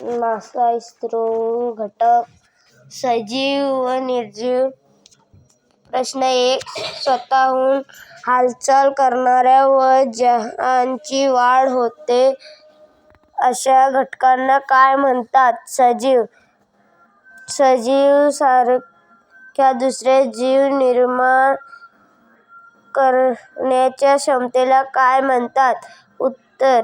मासा, इस्रो घटक, सजीव व निर्जीव. प्रश्न 1. स्वतःहून हालचाल करणाऱ्या व ज्यांची वाढ होते अशा घटकांना काय म्हणतात? सजीव. सजीव सारख्या दुसरे जीव निर्माण करण्याच्या क्षमतेला काय म्हणतात? उत्तर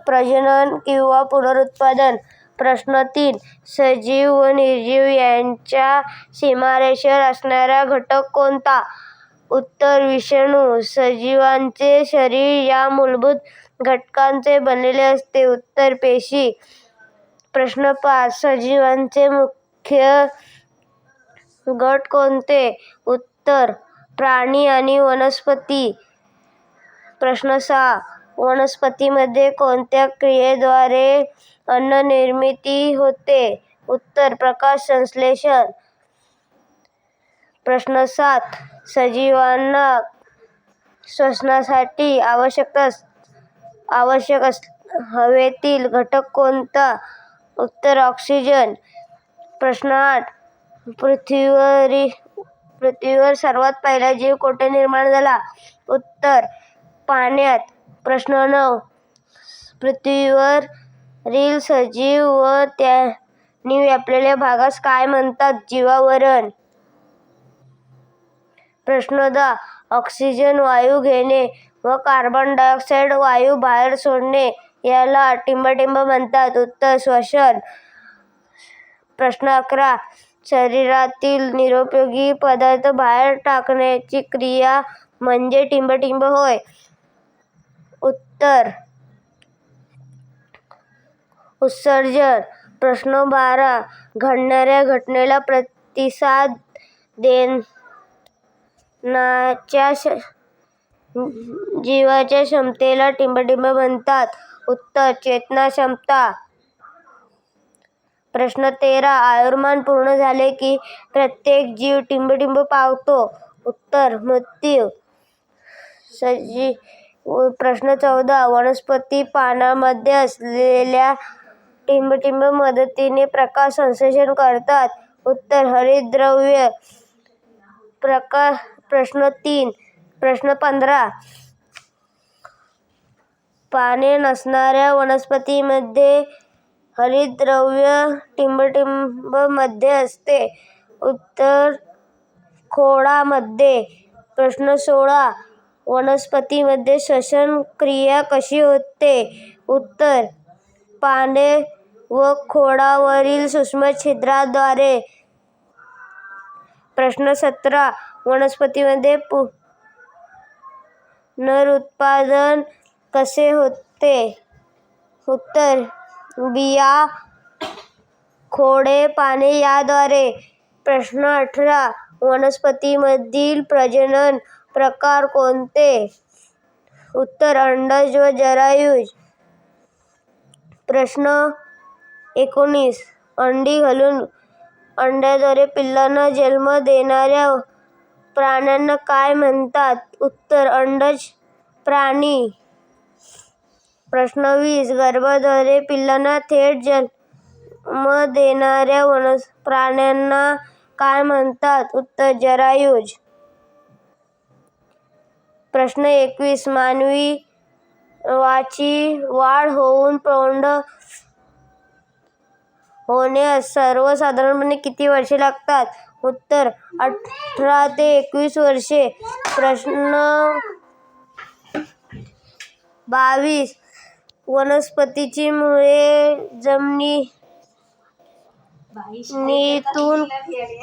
प्रजनन किंवा पुनरुत्पादन. प्रश्न 3. सजीव व निर्जीव यांच्या सीमारेषेवर असणारा घटक कोणता? उत्तर विषाणू. सजीवांचे शरीर या मूलभूत घटकांचे बनलेले असते. उत्तर पेशी. प्रश्न 5. सजीवांचे मुख्य गट कोणते? उत्तर प्राणी आणि वनस्पती. प्रश्न 6. वनस्पतीमध्ये कोणत्या क्रियेद्वारे अन्न निर्मिती होते? उत्तर प्रकाश संश्लेषण. प्रश्न 7. सजीवांना श्वसनासाठी आवश्यक हवेतील घटक कोणता? उत्तर ऑक्सिजन. प्रश्न 8. पृथ्वीवर सर्वात पहिला जीव कोठे निर्माण झाला? उत्तर पाण्यात. प्रश्न 9. पृथ्वीवरील सजीव व त्यांनी व्यापलेल्या भागास काय म्हणतात? जीवावरण. प्रश्न 10. ऑक्सिजन वायू घेणे व कार्बन डायऑक्साईड वायू बाहेर सोडणे याला टिंबटिंब म्हणतात. उत्तर श्वसन. प्रश्न 11. शरीरातील निरुपयोगी पदार्थ बाहेर टाकण्याची क्रिया म्हणजे टिंबटिंब होय. उत्तर उत्सर्जन. प्रश्न 12. घडणाऱ्या घटनेला प्रतिसाद देण्याच्या जीवाच्या क्षमतेला टिंबटिंब म्हणतात. उत्तर चेतनाक्षमता. प्रश्न 13. आयुर्मान पूर्ण झाले की प्रत्येक जीव टिंबटिंब पावतो. उत्तर मृत्यू. प्रश्न 14. वनस्पती पानांमध्ये असलेल्या टिंबटिंब मदतीने प्रकाश संश्लेषण करतात. उत्तर हरितद्रव्ये. प्रश्न 3. प्रश्न 15. पाने नसणाऱ्या वनस्पतीमध्ये हरितद्रव्य टिंबटिंब मध्ये असते. उत्तर खोडामध्ये. प्रश्न 16. वनस्पतीमध्ये श्वसन क्रिया कशी होते? उत्तर पाने व खोडावरील सूक्ष्म छिद्रांद्वारे. प्रश्न 17. वनस्पतीमध्ये पुनरुत्पादन कसे होते? उत्तर बिया, खोडे, पाने याद्वारे. प्रश्न 18. वनस्पतीमधील प्रजनन प्रकार कोणते? उत्तर अंडज व जरायुज. प्रश्न 19. अंडी घालून अंड्याद्वारे पिल्लांना जन्म देणाऱ्या प्राण्यांना काय म्हणतात? उत्तर अंडज प्राणी. प्रश्न 20. गर्भाद्वारे पिल्लांना थेट जन्म देणाऱ्या प्राण्यांना काय म्हणतात? उत्तर जरायुज. प्रश्न 21. मानवाची वाढ होऊन प्रौढ होण्यास सर्वसाधारणपणे किती वर्षे लागतात? उत्तर 18 ते 21 वर्षे. प्रश्न 22. वनस्पतीची मुळे जमिनीतून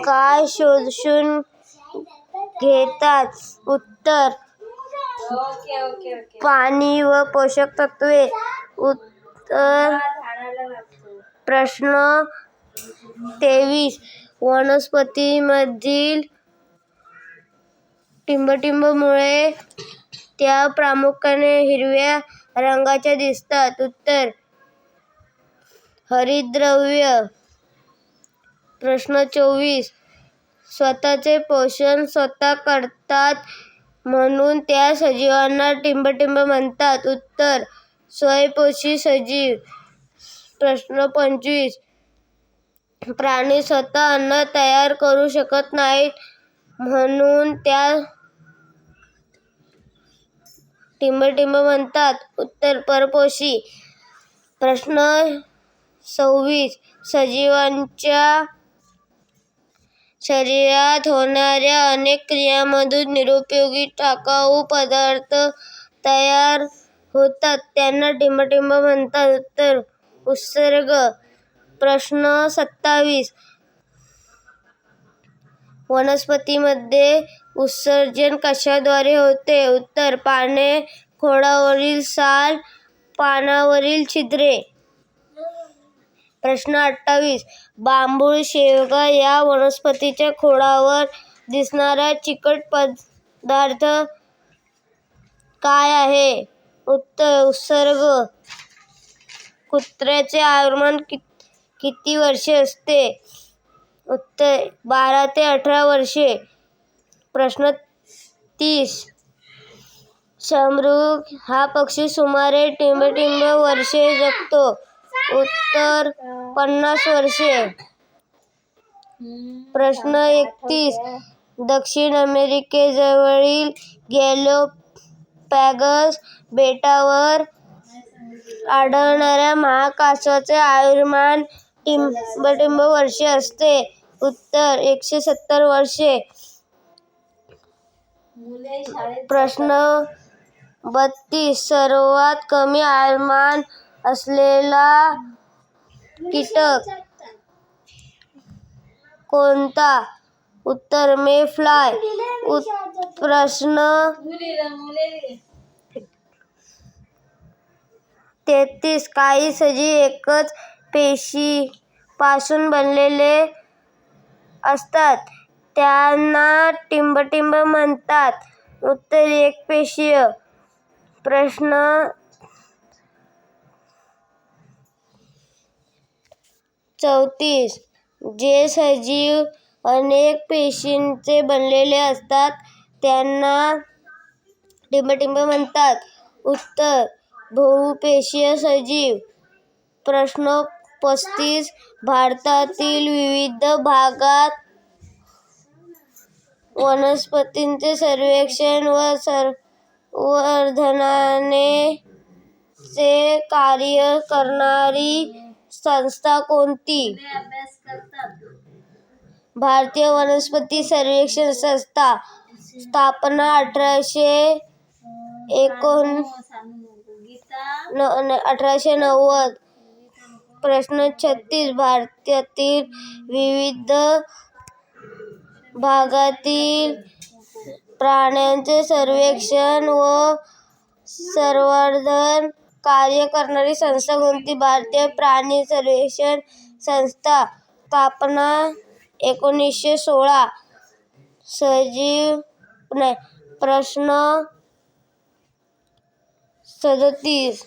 काय शोषून घेतात? उत्तर पाणी व पोषक तत्वे. उत्तर प्रश्न 23. वनस्पतीमधील टिंबटिंब मुळे त्या प्रामुख्याने हिरव्या रंगाच्या दिसतात. उत्तर हरितद्रव्य. प्रश्न 24. स्वतःचे पोषण स्वतः करतात म्हणून त्या सजीवांना टिंबटिंब म्हणतात. उत्तर स्वयंपोषी सजीव. प्रश्न 25. प्राणी स्वतः अन्न तयार करू शकत नाहीत म्हणून त्या टिंबटिंब म्हणतात. उत्तर परपोषी. प्रश्न 26. सजीवांच्या शरीरात होणाऱ्या अनेक क्रियांमधून निरुपयोगी टाकाऊ पदार्थ तयार होतात त्यांना टिंबटिंब म्हणतात. उत्तर उत्सर्ग. प्रश्न 27. वनस्पतींमध्ये उत्सर्जन कशाद्वारे होते? उत्तर पाने, खोडावरील साल, पानांवरील छिद्रे. प्रश्न 28. बांबूळ शेवगा या वनस्पतीच्या खोडावर दिसणारा चिकट पदार्थ काय आहे? उत्तर उत्सर्ग. कुत्र्याचे आयुर्मान किती वर्षे असते? उत्तर 12 ते 18 वर्षे. प्रश्न 30. शहामृग हा पक्षी सुमारे टिंबटिंब वर्षे जगतो. उत्तर 50 वर्षे. प्रश्न 31. दक्षिण अमेरिकेजवळील गॅलोपॅगस बेटावर आढळणाऱ्या महाकासवाचे आयुर्मान टिंबटिंब वर्षे असते. उत्तर 170 वर्षे. प्रश्न 32. सर्वात कमी आयुर्मान असलेला कीटक कोणता? उत्तर मेफ्लाय. प्रश्न 33. काही सजीव एकच पेशीपासून बनलेले असतात त्यांना टिंबटिंब म्हणतात. उत्तर एकपेशीय. प्रश्न 34. जे सजीव अनेक पेशींचे बनलेले असतात त्यांना टिंबटिंब म्हणतात. उत्तर बहुपेशीय सजीव. प्रश्न 35. भारतातील विविध भागात वनस्पतींचे सर्वेक्षण व संवर्धनाचे कार्य करणारी संस्था कोणती? भारतीय वनस्पती सर्वेक्षण संस्था. स्थापना 1890. प्रश्न 36. भारतातील विविध भागातील प्राण्यांचे सर्वेक्षण व संवर्धन कार्य करणारी संस्था कोणती? भारतीय प्राणी सर्वेक्षण संस्था. स्थापना 1916. प्रश्न 37.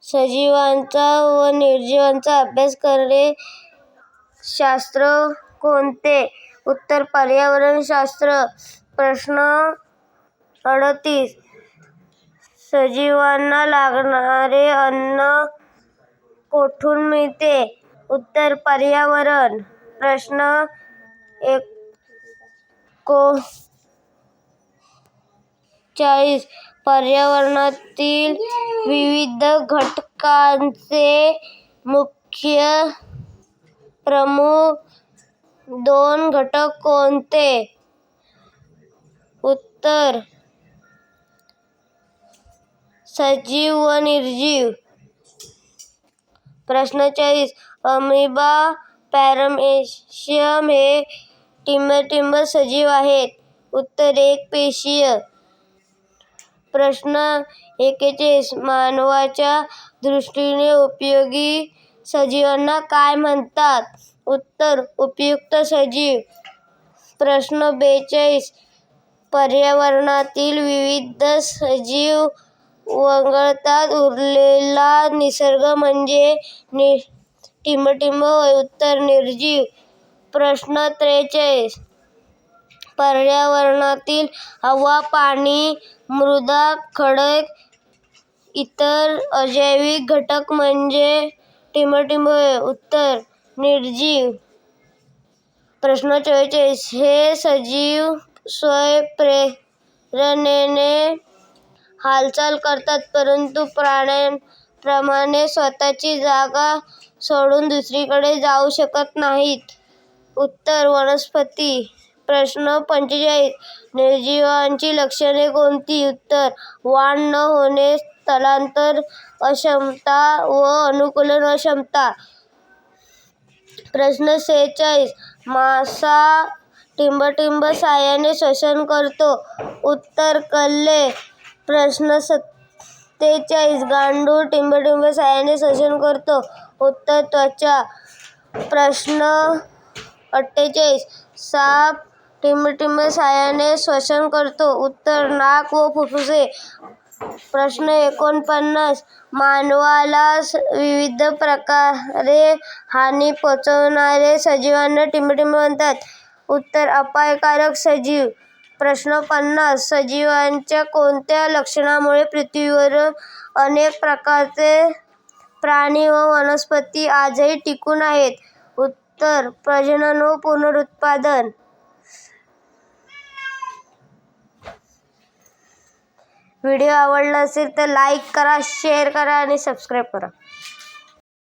सजीवांचा व निर्जीवांचा अभ्यास करणारे शास्त्र कोणते? उत्तर पर्यावरणशास्त्र. प्रश्न 38. सजीवांना लागणारे अन्न कोठून मिळते? उत्तर पर्यावरण. प्रश्न 39. पर्यावरणातील विविध घटकांचे मुख्य प्रमुख 2 घटक कोणते? उत्तर सजीव व निर्जीव. प्रश्न 40. अमिबा पॅरामेसियम हे टिंबटिंब सजीव आहेत. उत्तर एकपेशीय. प्रश्न 41. मानवाच्या दृष्टीने उपयोगी सजीवांना काय म्हणतात? उत्तर उपयुक्त सजीव. प्रश्न 42. पर्यावरणातील विविध सजीव वगळता उरलेला निसर्ग म्हणजे टिंबटिंब होय. उत्तर निर्जीव. प्रश्न 43. पर्यावरणातील हवा, पाणी, मृदा, खडक इतर अजैविक घटक म्हणजे टिंबटिंब होय. उत्तर निर्जीव. प्रश्न 44. हे सजीव स्वयंप्रेरणेने हालचाल करतात परंतु प्राण्यांप्रमाणे स्वतःची जागा सोडून दुसरीकडे जाऊ शकत नाहीत. उत्तर वनस्पती. प्रश्न 45. निर्जीवांची लक्षणे कोणती? उत्तर वाढ न होणे, स्थलांतर अक्षमता व अनुकूलन अक्षमता. प्रश्न 46. मासा टिंबटिंब साहाय्याने श्वसन करतो. उत्तर कल्ले. प्रश्न 47. गांडूळ टिंबटिंब साहाय्याने श्वसन करतो. उत्तर त्वचा. प्रश्न 48. साप टिंबटिंब साहाय्याने श्वसन करतो. उत्तर नाक व फुफ्फुसे. प्रश्न 49. मानवाला विविध प्रकारे हानी पोहोचवणाऱ्या सजीवांना टिंबटिंब म्हणतात. उत्तर अपायकारक सजीव. प्रश्न 50. सजीवांच्या कोणत्या लक्षणामुळे पृथ्वीवर अनेक प्रकारचे प्राणी व वनस्पती आजही टिकून आहेत? उत्तर प्रजनन व पुनरुत्पादन. व्हिडिओ आवडला असेल तर लाईक करा, शेअर करा आणि सबस्क्राईब करा.